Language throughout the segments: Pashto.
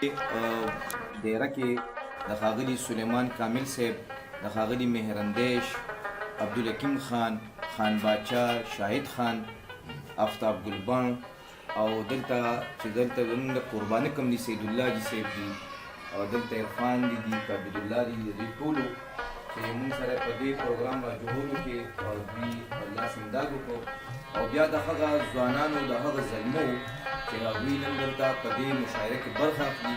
دیره کې د ښاغلي سلیمان کامل صاحب، د ښاغلي مهرندیش، عبدالحکیم خان، خان باچا، شاهد خان، آفتاب ګلبڼ او دلته چې دلته زموږ د قرباني کوم دي سید الله جي صاحب دي او دلته عرفان دي کابل الله دي، د دوی ټولو چې موږ سره په دې پروګرام راجوړولو کې او دوی الله سمداد وکړو او بیا د هغه ځوانانو د هغه زلمو چې هغوی نن دلته په دې مشاعره کې برخه اخلي.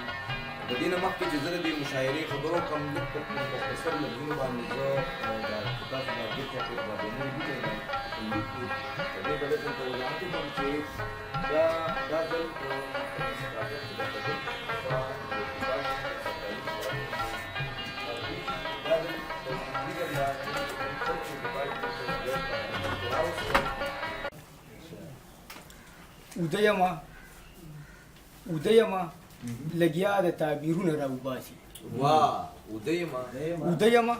د دې نه مخکې چې زه د دې مشاعرې خبرو کوم لږ په مختصر لفظونو باندې زه تاسو ته دې چاپېر باندې په دې بله ځل ته وضاحت وکړم چې دا ځل ودیما لګیا د تعبیرونه راوباسي. ودیما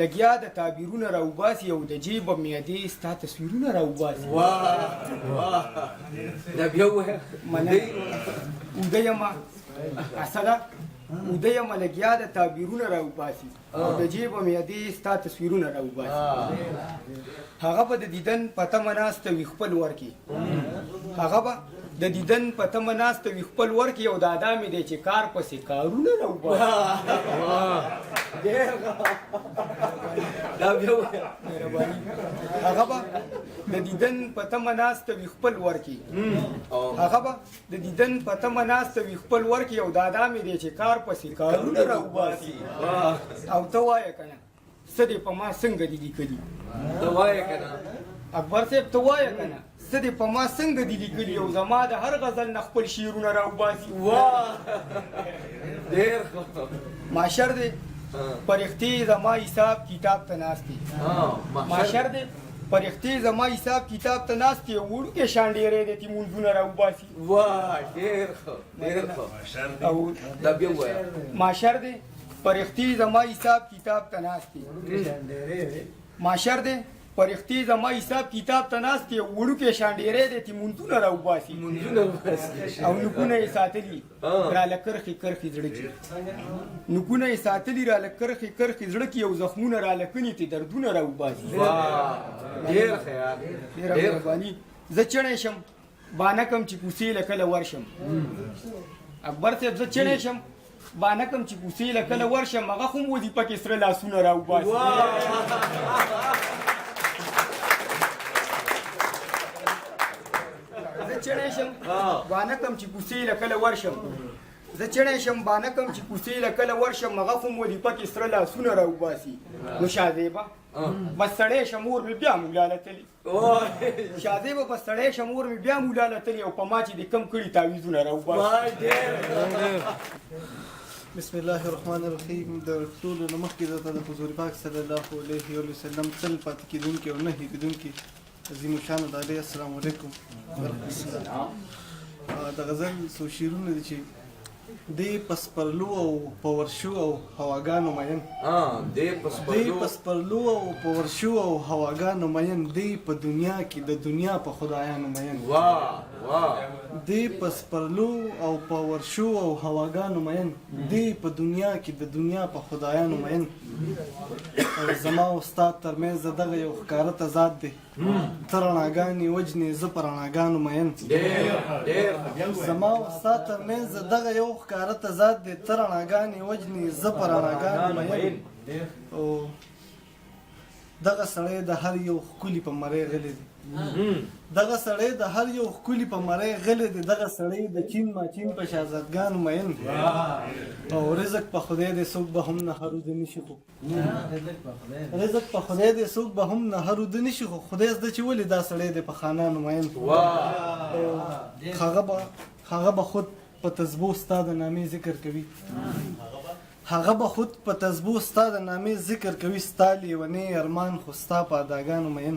لګیا د تعبیرونه راوباسي او د جیب معدې ستا تصویرونه راوباسي. ودیما اصله ودیما لګیا د تعبیرونه راوباسي او د جیب معدې ستا تصویرونه راوباسي. هغه به د دیدن په تمه ناسته وي خپل ورکي، هغه به د دیدن په تمه ناسته وي خپل ورکي او دا مې دی چې کار پسې کارونه راوباسي. هغه به د دیدن په تمه ناسته وي خپل ورکي، هغه به د دیدن په تمه ناسته وي خپل ورکي او دا مې دی چې کار پسې کارونه راوباسي. او ته وایه که نه څه دې په ما څنګه دي لیکلي؟ اکبر صاحب ته وایه که نه څه دې په ما څنګه دي لیکلي او زما د هر غزل نه خپل شعرونه راوباسي. معاشر دی پرښتې زما حساب کتاب ته ناست دی، معاشر دی پرښتې زما حساب کتاب ته ناست دی، وړوکې شانډېرې دی تیمونځونه راوباسي. معاشر دی پرښتې زما حساب کتاب ته ناست دی، معاشر دی پرښتې زما حساب کتاب ته ناست دی، وړوکې شانډېرې دی تیمونځونه راوباسي. او نوکونه یې ساتلي راله کرښې کرښې زړه کې، نوکونه یې ساتلي راله کرښې کرښې زړه کې او زخمونه راله کني تی دردونه راوباسي. ډېره مهرباني. زه چڼی شم بانه کم چې کوڅې له کله ورشم. اکبر صاحب زه چڼی شم بانه کم چې کوڅې له کله ورشم، هغه خو م وظیفه کې سره لاسونه راوباسي. زه چڼی شم بانه کم چې کوڅې له کله ورشم، زه چڼی شم بانه کم چې کوڅې له کله ورشم، هغه خو م وظیفه کې سره لاسونه راوباسي. نو شاهزیبه بس سړی شه مور مې بیا مولا لتلي، شاهزیبه بس سړی شه مور مې بیا مولا لتلي او په ما چې د کم کړي تعویضونه راوباسي. بسم الله الرحمن الرحیم. د ټولو نه مخکې درته د حضور پاک صلی الله علیه وسلم تل پاتې کېدونکي او نه هېرېدونکي عظیم الشانه ډالۍ السلام علیکم. د غزل څو شعرونه دي چې دی پسپرلو او په ورشو او هواګانو مین، دی پسپرلو او په ورشو او هواګانو مین، دی په دنیا کې د دنیا په خدایانو مین. دی پسپرلو او په ورشو او هواګانو مین، دی په دنیا کې د دنیا په خدایانو مین. زما او ستا ترمنځ د دغه یو ښکاره تضاد دی، ته رڼاګانې وجنې زه په رڼاګانو مین. زما او ستا ترمنځ د دغه یو ښکاره تضاد دی، ته رڼاګانې وجنې زه په رڼاګانو مین. او دغه سړی د هر یو ښکلي په مرۍ غلی دی، دغه سړی د هر یو ښکلي په مرۍ غلی دی، دغه سړی د چین ماچین په شهزادګانو مین. او رزق په خدای دی څوک به هم نه هروده نشي، خو رزق په خدای دی څوک به هم نه هروده نشي، خو خدای زده چې ولې دا سړی دی په خانانو مین. هغه به خود په تسبو ستا د نامې ذکر کوي، هغه به خود په تسبو ستا د نامې ذکر کوي، ستا لیونی ارمان خو ستا په اداګانو مین.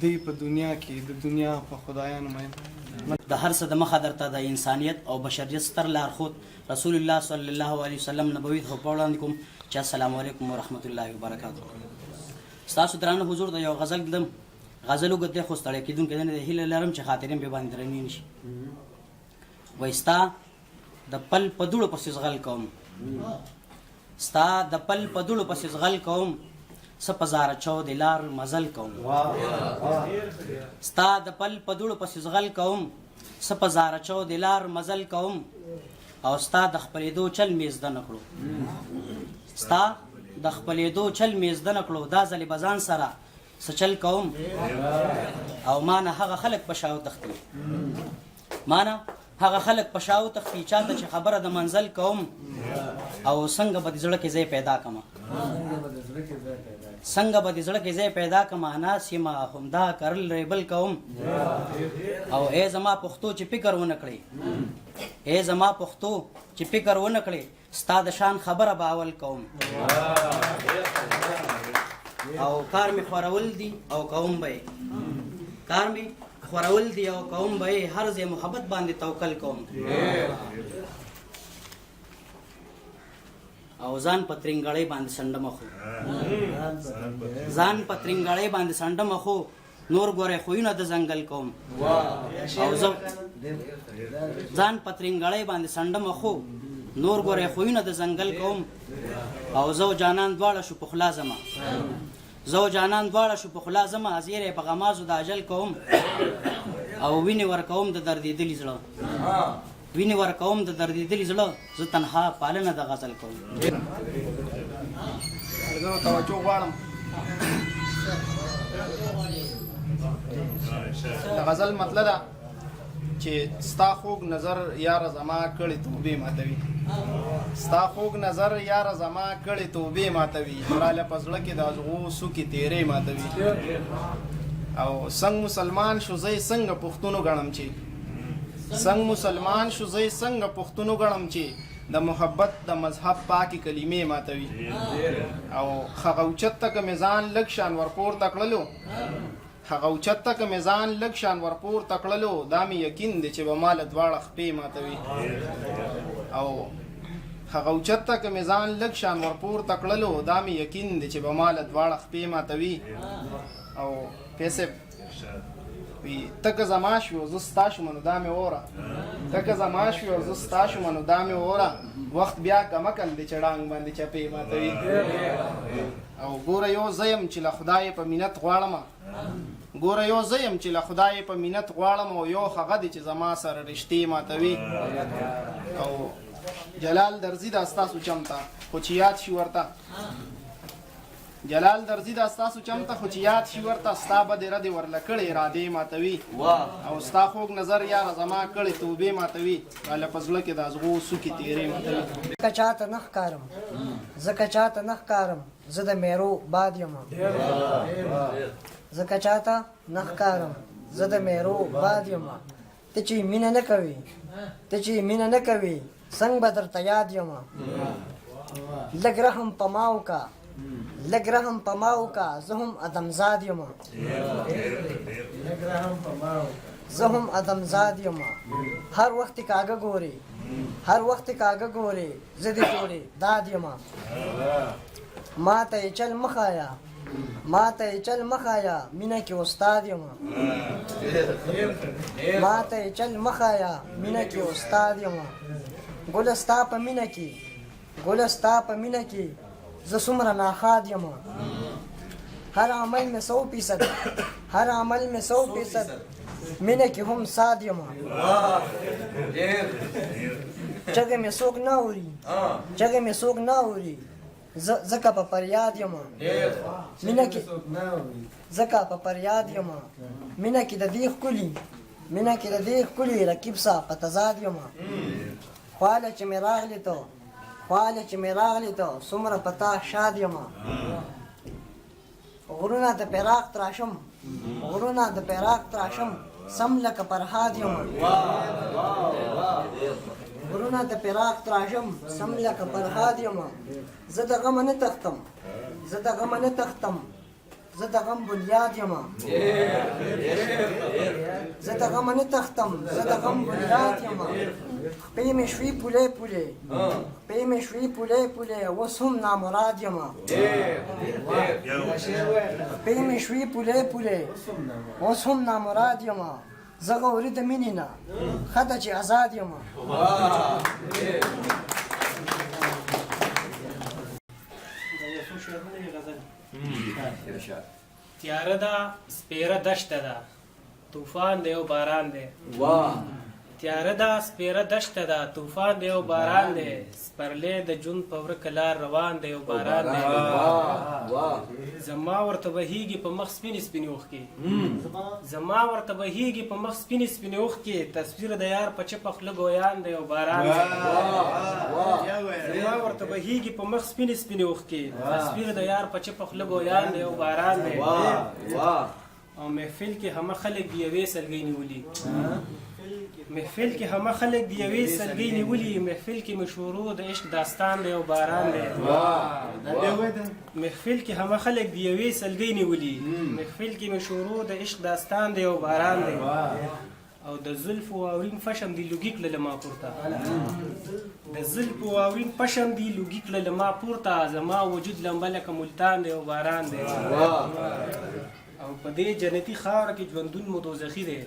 دی په دنیا کې د دنیا په خدایانو مین. د هر څه د مخه درته د انسانیت او بشریت ستر لارښود رسول الله صلی الله علیه وسلم نبوي خو په وړاندې کوم چې السلام علیکم ورحمت الله وبرکاته. ستاسو درانه حضور د یو غزل دم غزل وګدې خو ستړی کېدونکی نه دی، هیله لرم چې خاطرې مې باندې درنې نشي. وایستا د پل په دوړو پسې زغل کوم ستا د پل په دوړو پسې زغل کوم څه په زاره چو د لار مزل کوم ستا د پل په دوړو پسې زغل کوم څه په زاره چو د لار مزل کوم او ستا د خپلېدو چل مې زده نه کړو ستا د خپلېدو چل مې زده نه کړو دا ځلې به ځان سره څه چل کوم او ما نه هغه خلک په شاو تښتي ما نه هغه خلک په شاو تښتي چاته چې خبره د منزل کوم او څنګه به د زړه کې ځای پیدا کړم څنګه به د زړه کې ځای پیدا کړم ناس یم همدا کرل ریبل کوم او ای زما پښتو چې فکر ونه کړې ای زما پښتو چې فکر ونه کړې ستا د شان خبره به اول کوم او کار مې خورول دي او قوم به کار مې خورول دي او قوم به هر ځای محبت باندې توکل کوم او ځان په ترنګړۍ باندې سنډم خو ځان په ترنګړۍ باندې سنډم خو نور ګوره خوینه د ځنګل کوم او زه ځان په ترنګړۍ باندې سنډم خو نور ګوره خوینه د ځنګل کوم او زه جانان دواړه شو په خلا زما زه جانان دواړه شو په خلا زما ازیره په غمازو د اجل کوم او ویني ور کوم د دردېدلي زړه ویني ور کوم د دردېدلي زړه زه تنها پالنه د غزل کوم توجه غواړم د غزل مطلب ده چې ستا خوږ نظر یار زما کړي توبې ماتوي ستا خوږ نظر یار زما کړي توبې ماتوي راله پزړه کې د ازغو سوکي تیرې ماتوي او څنګه مسلمان شو زې څنګه پښتونو غړم چې څنګه مسلمان شو زې څنګه پښتونو غړم چې د محبت د مذهب پاکي کلمې ماتوي او خغوچت تک میزان لک شان ورپور تکړلو هغه اوچت تک میزان لږ شان ورپور تکړلو دا مې یقین دی چې به مال دواړه خپې ماتوي او هغه اوچت تک میزان لږ شان ورپور تکړلو دا مې یقین دی چې به مال دواړه خپې ماتوي او پیسې وی تک زما شو زه ستا شوم نو دا مې اوره تک زما شو زه ستا شوم نو دا مې اوره وخت بیا کمکل دی چې ډانګ باندې چپې ماتوي او ګوره یو زه یم چې له خدای په منت غواړم ګوره یو زه یم چې له خدای په منت غواړم او یو هغه دی چې زما سره رښتې ماتوي او جلال درځي دا ستاسو چمته خو چې یاد شي ورته جلال درځي دا ستاسو چمته خو چې یاد شي ورته ستا به دې ردې ورله کړې ارادې ماتوي او ستا خوږ نظر یاره زما کړې توبې ماتوي راله په زړه کې د ازغو سوکې تیرې ماتوي ځکه چاته نه ښکارم ځکه چاته نه ښکارم زه د میرو باد یم ځکه چاته نه ښکارم زه د میرو باد یم ته چې مینه نه کوې ته چې مینه نه کوې څنګه به درته یاد یم لږ رحم په ما وکړه لږ رحم په ما وکړه زه هم ادمزاد یم زه هم ادمزاد یم هر وخت کاږه ګورې هر وخت کاږه ګورې زه دې جوړې داد یم ما ته یې چل مه ښایه ما ته یې چل مه ښایه مینه کې استاد یم ما ته یې چل مه ښایه مینه کې استاد یم ګله ستا په مینه کې ګله ستا په مینه کې زه څومره ناښاد یم هر عمل مې 100% هر عمل مې 100% مینه کې هم ساد یم چغې مې څوک نه اوري چغې مې څوک نه اوري ځکه په فریاد یم مینه کې ځکه په فریاد یم مینه کې د دې ښکلي مینه کې د دې ښکلي رقیب سا په تضاد یم خواله چې مې راغلی ته خواله چې مې راغلی ته څومره په تا شاد یم غرونه د فراق تراشم غرونه د فراق تراشم سم لکه فرهاد یم غرونه د فراق تراشم سم لکه فرهاد یم زه د غم نه تختم زه د غم نه تختم زه د غم بنیاد یم زه د غم نه تختم زه د غم بنیاد یم خپې مې شوي پولې پولې خپې مې شوي پولې پولې اوس هم نامراد یم خپې مې شوي پولې پولې اوس هم نامراد یم زه غوري د مینې نه ښه ده چې ازاد یم تیاره ده سپیره دشته ده طوفان دی او باران دی تیاره ده سپیره دشته ده طوفان دی او باران دی سپرلی د جون په ورکه لار روان دی او باران دی زما ورته بهیږي په مخ سپینې سپینې اوښکې زما ورته بهیږي په مخ سپینې سپینې اوښکې تصویر د یار په چپه خوله ګویان دی او باران دی زما ورته بهیږي په مخ سپینې سپینې اوښکې تصویر د یار په چپه خوله ګویان دی او باران دی او محفل کې همه خلک د یوې سلګۍ نیولي محفل کې همه خلک د یوې سلګۍ نیولي محفل کې مشورو د عشق داستان دی او باران دی محفل کې همه خلک د یوې سلګۍ نیولي محفل کې مشورو د عشق داستان دی او باران دی او د زلفو واورین فشم دی لوګي کړله ما پورته د زلفو واورین فشم دی لوګي کړله ما پورته زما وجود لمبه لکه ملتان دی او باران دی او په دې جنتي خاوره کې ژوندون مو دوزخي دی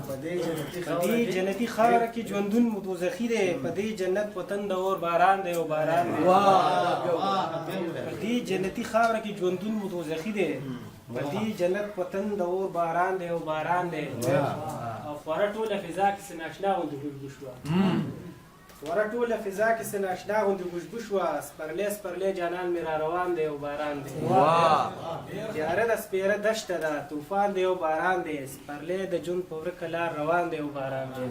په دې جنتي خاوره کې ژوندون مو دوزخي دی په دې جنت وطن د اور باران دی او باران دی په دې جنتي خاوره کې ژوندون مو دوزخي دی په دې جنت وطن د اور باران دی او باران دی او خوره ټوله فضا کې څه ناشنا غوندې خوشبو شوه خوره ټوله فضا کې څه ناشنا غوندې خوشبو شوه سپرلی سپرلی جانان مې را روان دی او باران دی تیاره ده سپیره دشته ده طوفان دی او باران دی سپرلی د جون په ورکه لار روان دی او باران دی